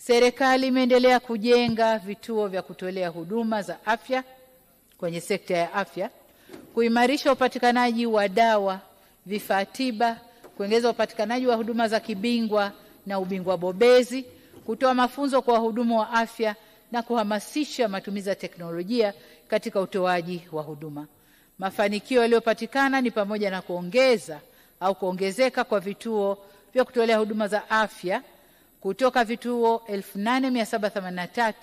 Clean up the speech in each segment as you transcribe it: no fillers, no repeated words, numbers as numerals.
Serikali imeendelea kujenga vituo vya kutolea huduma za afya kwenye sekta ya afya, kuimarisha upatikanaji wa dawa, vifaa tiba, kuongeza upatikanaji wa huduma za kibingwa na ubingwa bobezi, kutoa mafunzo kwa wahudumu wa afya na kuhamasisha matumizi ya teknolojia katika utoaji wa huduma. Mafanikio yaliyopatikana ni pamoja na kuongezeka kwa vituo vya kutolea huduma za afya kutoka vituo 8,783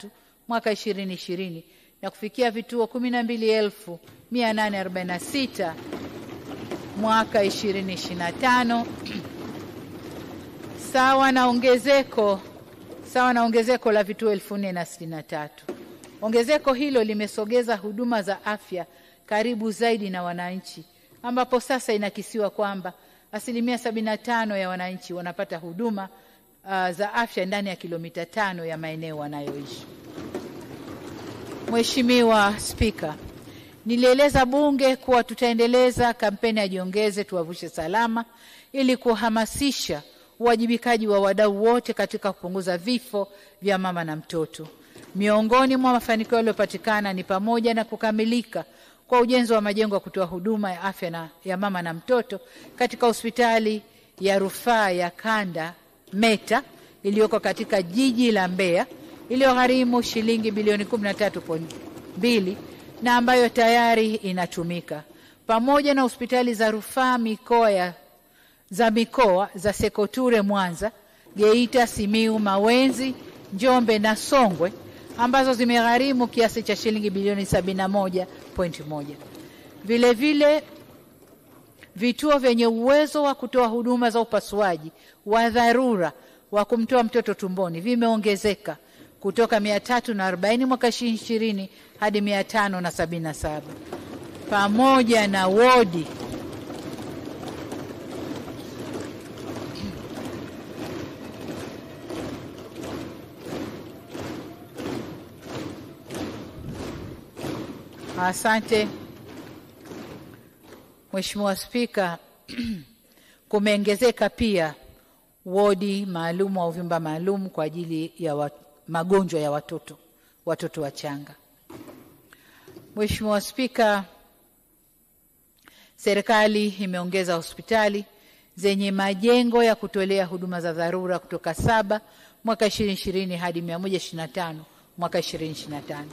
mwaka 2020 na kufikia vituo 12,846 mwaka 2025, sawa na ongezeko la vituo 4,063. Ongezeko hilo limesogeza huduma za afya karibu zaidi na wananchi, ambapo sasa inakisiwa kwamba 75% ya wananchi wanapata huduma za afya ndani ya kilomita 5 ya maeneo wanayoishi. Mheshimiwa Spika, nilieleza Bunge kuwa tutaendeleza kampeni ya Jiongeze Tuwavushe Salama ili kuhamasisha uwajibikaji wa wadau wote katika kupunguza vifo vya mama na mtoto. Miongoni mwa mafanikio yaliyopatikana ni pamoja na kukamilika kwa ujenzi wa majengo ya kutoa huduma ya afya ya mama na mtoto katika hospitali ya rufaa ya kanda Meta iliyoko katika jiji la Mbeya, iliyogharimu shilingi bilioni 13.2 na ambayo tayari inatumika, pamoja na hospitali za rufaa mikoa za Sekoture Mwanza, Geita, Simiu, Mawenzi, Njombe na Songwe ambazo zimegharimu kiasi cha shilingi bilioni 71.1. Vile vile vituo vyenye uwezo wa kutoa huduma za upasuaji wa dharura wa kumtoa mtoto tumboni vimeongezeka kutoka 340 mwaka 2020 hadi 577, pamoja na wodi Asante Mheshimiwa Spika, kumeongezeka pia wodi maalum au vyumba maalum kwa ajili ya magonjwa ya watoto wachanga. Mheshimiwa Spika, serikali imeongeza hospitali zenye majengo ya kutolea huduma za dharura kutoka 7 mwaka 2020 hadi 125 mwaka 2025.